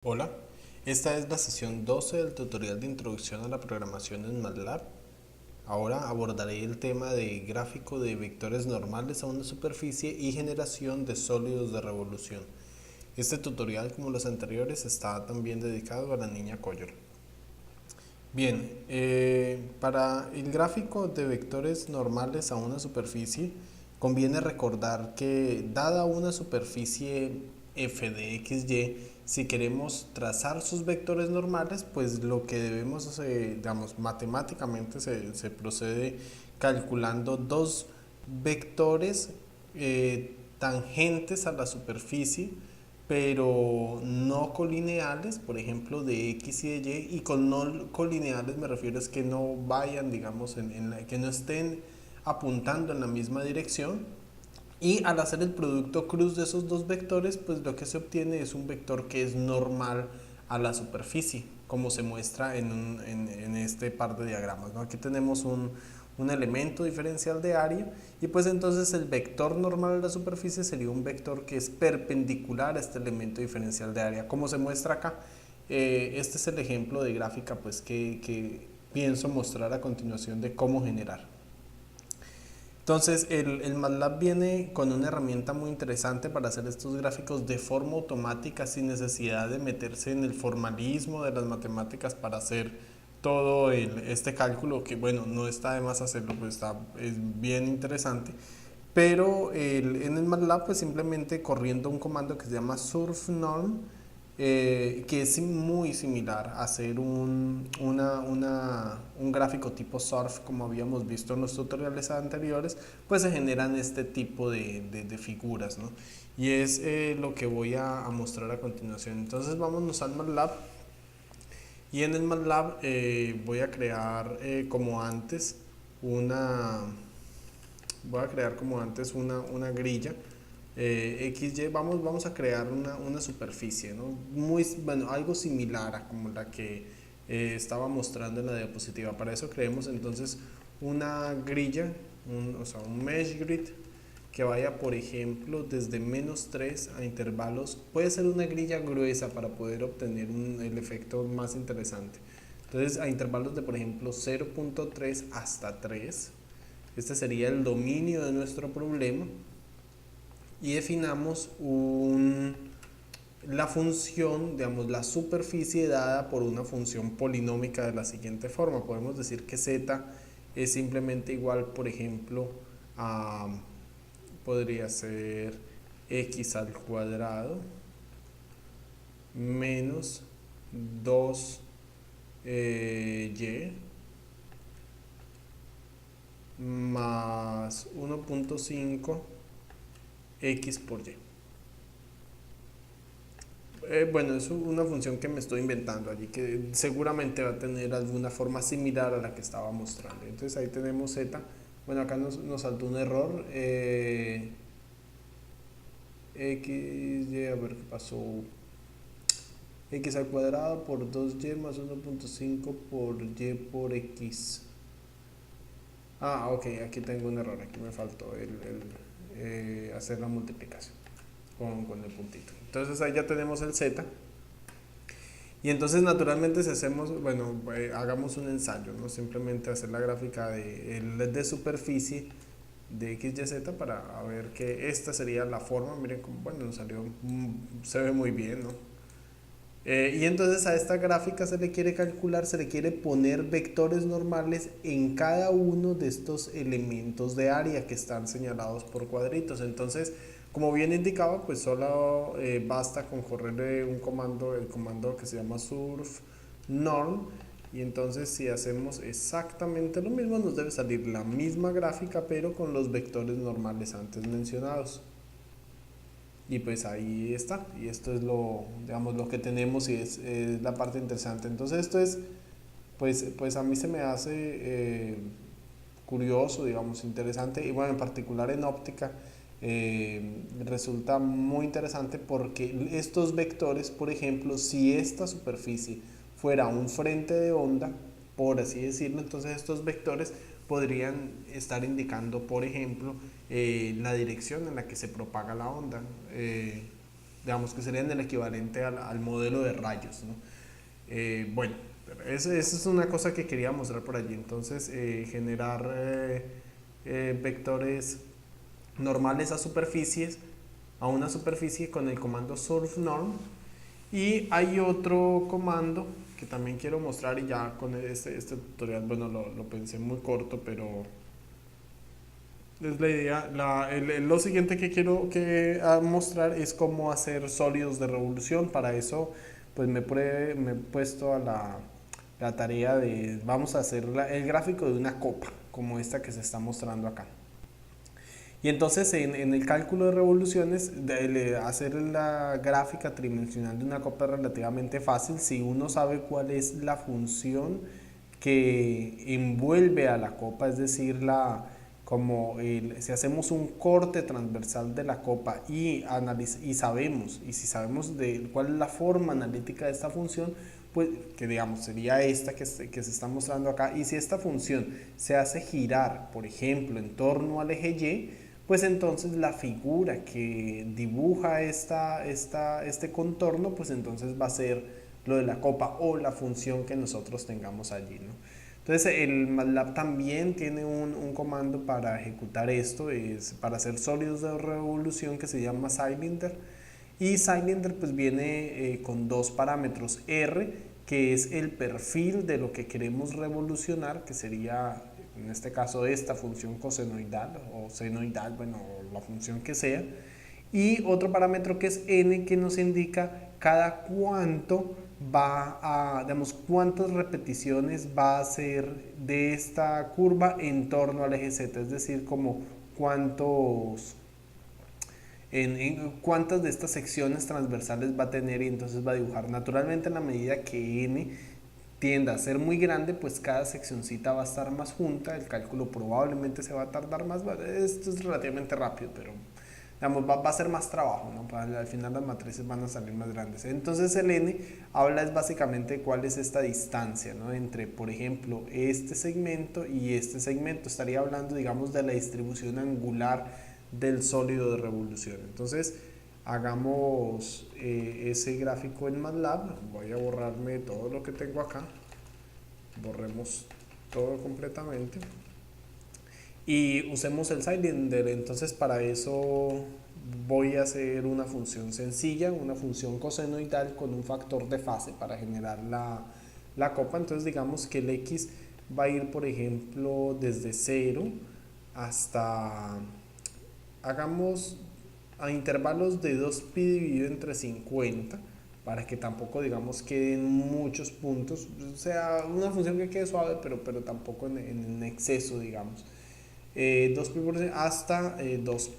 Hola, esta es la sesión 12 del tutorial de introducción a la programación en MATLAB. Ahora abordaré el tema de gráfico de vectores normales a una superficie y generación de sólidos de revolución. Este tutorial, como los anteriores, está también dedicado a la niña Coyor. Bien, para el gráfico de vectores normales a una superficie, conviene recordar que dada una superficie f de xy, si queremos trazar sus vectores normales, pues lo que debemos hacer, digamos, matemáticamente se procede calculando dos vectores tangentes a la superficie, pero no colineales, por ejemplo, de X y de Y, y con no colineales me refiero es que no vayan, digamos, que no estén apuntando en la misma dirección, y al hacer el producto cruz de esos dos vectores, pues lo que se obtiene es un vector que es normal a la superficie, como se muestra en este par de diagramas, ¿no? Aquí tenemos un elemento diferencial de área, y pues entonces el vector normal de la superficie sería un vector que es perpendicular a este elemento diferencial de área, como se muestra acá. Este es el ejemplo de gráfica pues que pienso mostrar a continuación de cómo generar. Entonces el MATLAB viene con una herramienta muy interesante para hacer estos gráficos de forma automática, sin necesidad de meterse en el formalismo de las matemáticas para hacer todo este cálculo, que bueno, no está de más hacerlo, pues es bien interesante. Pero en el MATLAB, pues simplemente corriendo un comando que se llama surfnorm, que es muy similar a hacer un gráfico tipo surf, como habíamos visto en los tutoriales anteriores, pues se generan este tipo de figuras, ¿no? Y es lo que voy a mostrar a continuación. Entonces vámonos al MATLAB, y en el MATLAB voy a crear como antes una una grilla XY. Vamos a crear una superficie, ¿no? Muy, bueno, algo similar a como la que estaba mostrando en la diapositiva. Para eso creemos entonces una grilla, o sea, un mesh grid que vaya, por ejemplo, desde -3 a intervalos. Puede ser una grilla gruesa para poder obtener el efecto más interesante. Entonces, a intervalos de, por ejemplo, 0.3 hasta 3. Este sería el dominio de nuestro problema. Y definamos la función, digamos, la superficie dada por una función polinómica de la siguiente forma. Podemos decir que z es simplemente igual, por ejemplo, a, podría ser x al cuadrado menos 2y más 1.5 x por y. Bueno, es una función que me estoy inventando allí, que seguramente va a tener alguna forma similar a la que estaba mostrando. Entonces ahí tenemos z. Bueno, acá nos saltó un error. Y, a ver qué pasó. X al cuadrado por 2y más 1.5 por y por x. Ah, ok, aquí tengo un error. Aquí me faltó hacer la multiplicación con el puntito. Entonces ahí ya tenemos el z. Y entonces naturalmente si hacemos, bueno, hagamos un ensayo, ¿no? Simplemente hacer la gráfica de superficie de x, y, z para ver que esta sería la forma. Miren cómo, bueno, nos salió, se ve muy bien, ¿no? Y entonces a esta gráfica se le quiere calcular, se le quiere poner vectores normales en cada uno de estos elementos de área que están señalados por cuadritos. Entonces, como bien indicaba, pues solo basta con correr un comando, el comando que se llama surf norm, y entonces si hacemos exactamente lo mismo nos debe salir la misma gráfica, pero con los vectores normales antes mencionados. Y pues ahí está, y esto es lo, digamos, lo que tenemos, y es la parte interesante. Entonces esto es, pues a mí se me hace curioso, digamos, interesante, y bueno, en particular en óptica resulta muy interesante porque estos vectores, por ejemplo, si esta superficie fuera un frente de onda, por así decirlo, entonces estos vectores podrían estar indicando, por ejemplo, la dirección en la que se propaga la onda. digamos que serían el equivalente al modelo de rayos, ¿no? Bueno, esa es una cosa que quería mostrar por allí. Entonces, generar vectores normales a una superficie con el comando surfNorm. Y hay otro comando que también quiero mostrar, y ya con este tutorial, bueno, lo pensé muy corto, pero es la idea. Lo siguiente que quiero mostrar es cómo hacer sólidos de revolución. Para eso, pues me he puesto a la tarea de, vamos a hacer el gráfico de una copa, como esta que se está mostrando acá. Y entonces en el cálculo de revoluciones, hacer la gráfica tridimensional de una copa es relativamente fácil si uno sabe cuál es la función que envuelve a la copa, es decir, si hacemos un corte transversal de la copa y sabemos, y si sabemos de cuál es la forma analítica de esta función, pues que digamos sería esta que se está mostrando acá, y si esta función se hace girar, por ejemplo, en torno al eje Y, pues entonces la figura que dibuja este contorno, pues entonces va a ser lo de la copa o la función que nosotros tengamos allí, ¿no? Entonces el MATLAB también tiene un comando para ejecutar esto, es para hacer sólidos de revolución, que se llama Cylinder. Y Cylinder pues viene con dos parámetros: R, que es el perfil de lo que queremos revolucionar, que sería en este caso esta función cosenoidal o senoidal, bueno, la función que sea, y otro parámetro que es N, que nos indica cada cuánto digamos, cuántas repeticiones va a hacer de esta curva en torno al eje Z, es decir, como cuántas de estas secciones transversales va a tener, y entonces va a dibujar. Naturalmente, en la medida que n tienda a ser muy grande, pues cada seccioncita va a estar más junta, el cálculo probablemente se va a tardar más. Esto es relativamente rápido, pero digamos, va a ser más trabajo, ¿no? Al final las matrices van a salir más grandes. Entonces el n habla es básicamente de cuál es esta distancia, ¿no? Entre, por ejemplo, este segmento y este segmento. Estaría hablando, digamos, de la distribución angular del sólido de revolución. Entonces hagamos ese gráfico en MATLAB. Voy a borrarme todo lo que tengo acá, borremos todo completamente y usemos el Cylinder. Entonces para eso voy a hacer una función sencilla, una función cosenoidal con un factor de fase para generar la copa. Entonces digamos que el X va a ir, por ejemplo, desde 0 hasta, hagamos a intervalos de 2pi dividido entre 50, para que tampoco, digamos, queden muchos puntos, o sea, una función que quede suave, pero tampoco en exceso, digamos. 2pi hasta 2pi.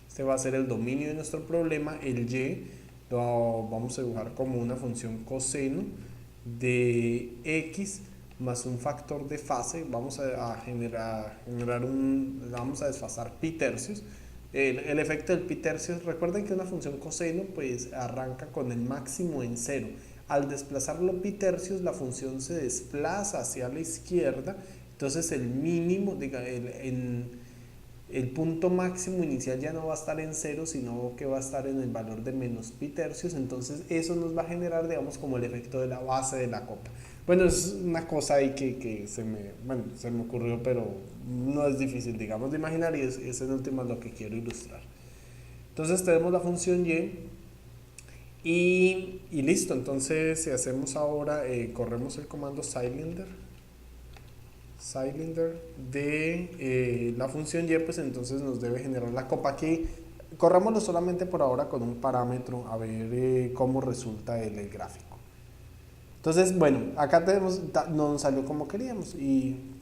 Este va a ser el dominio de nuestro problema. El y lo vamos a dibujar como una función coseno de x más un factor de fase. Vamos a vamos a desfasar pi tercios. El efecto del pi tercios, recuerden que una función coseno pues arranca con el máximo en 0. Al desplazarlo pi tercios, la función se desplaza hacia la izquierda. Entonces el mínimo, el punto máximo inicial ya no va a estar en 0, sino que va a estar en el valor de menos pi tercios. Entonces eso nos va a generar, digamos, como el efecto de la base de la copa. Bueno, es una cosa ahí que se me ocurrió, pero no es difícil, digamos, de imaginar, y es en última lo que quiero ilustrar. Entonces tenemos la función y listo. Entonces si hacemos ahora, corremos el comando Cylinder de la función y, pues entonces nos debe generar la copa. Aquí corrámoslo solamente por ahora con un parámetro, a ver cómo resulta el gráfico. Entonces, bueno, acá no nos salió como queríamos,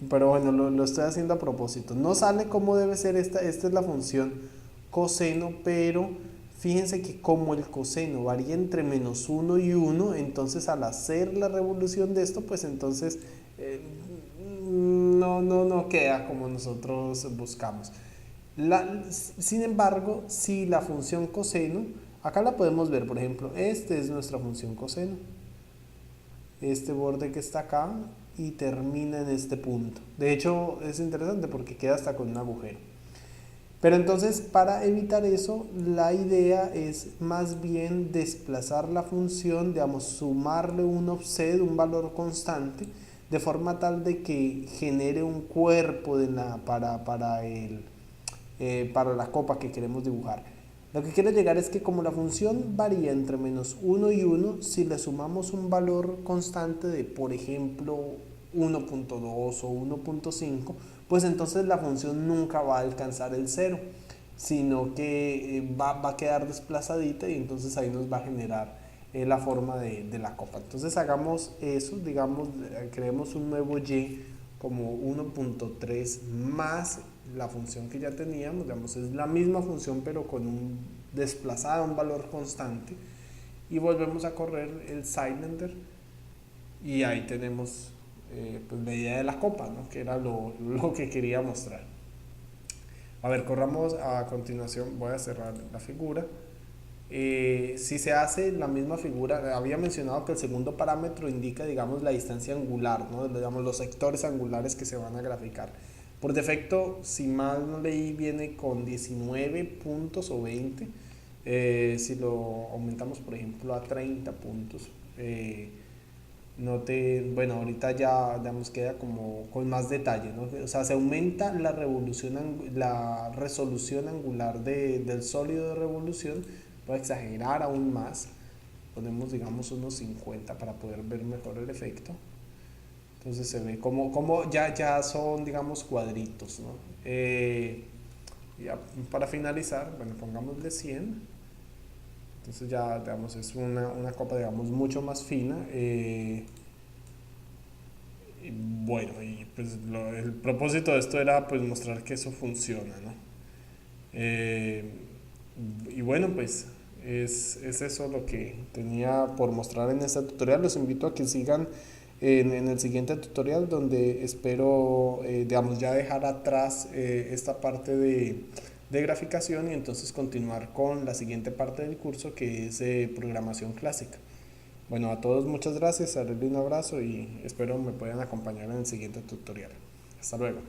pero bueno, lo estoy haciendo a propósito. No sale como debe ser. Esta es la función coseno, pero fíjense que como el coseno varía entre -1 y 1, entonces al hacer la revolución de esto, pues entonces no queda como nosotros buscamos. Sin embargo, si la función coseno, acá la podemos ver, por ejemplo, esta es nuestra función coseno, este borde que está acá y termina en este punto. De hecho es interesante porque queda hasta con un agujero. Pero entonces, para evitar eso, la idea es más bien desplazar la función, digamos, sumarle un offset, un valor constante, de forma tal de que genere un cuerpo para la copa que queremos dibujar. Lo que quiero llegar es que como la función varía entre -1 y 1, si le sumamos un valor constante de, por ejemplo, 1.2 o 1.5, pues entonces la función nunca va a alcanzar el 0, sino que va a quedar desplazadita y entonces ahí nos va a generar la forma de la copa. Entonces hagamos eso, digamos, creemos un nuevo y como 1.3 más la función que ya teníamos, digamos, es la misma función pero con un desplazado, un valor constante, y volvemos a correr el Silender y ahí tenemos pues la idea de la copa, ¿no? Que era lo que quería mostrar. A ver, corramos a continuación, voy a cerrar la figura. Si se hace la misma figura, había mencionado que el segundo parámetro indica, digamos, la distancia angular, ¿no? Digamos, los sectores angulares que se van a graficar. Por defecto, si mal no leí, viene con 19 puntos o 20. Si lo aumentamos, por ejemplo, a 30 puntos, bueno, ahorita ya digamos, queda como con más detalle, ¿no? O sea, se aumenta la resolución angular del sólido de revolución, puede exagerar aún más, ponemos digamos unos 50 para poder ver mejor el efecto. Entonces se ve como ya son digamos cuadritos, ¿no? Ya para finalizar, bueno, pongámosle 100. Entonces ya digamos es una copa digamos mucho más fina. Y bueno, y pues el propósito de esto era pues mostrar que eso funciona, ¿no? Eh, y bueno, pues es eso lo que tenía por mostrar en este tutorial. Los invito a que sigan en el siguiente tutorial, donde espero, digamos, ya dejar atrás esta parte de graficación y entonces continuar con la siguiente parte del curso, que es programación clásica. Bueno, a todos muchas gracias, darles un abrazo y espero me puedan acompañar en el siguiente tutorial. Hasta luego.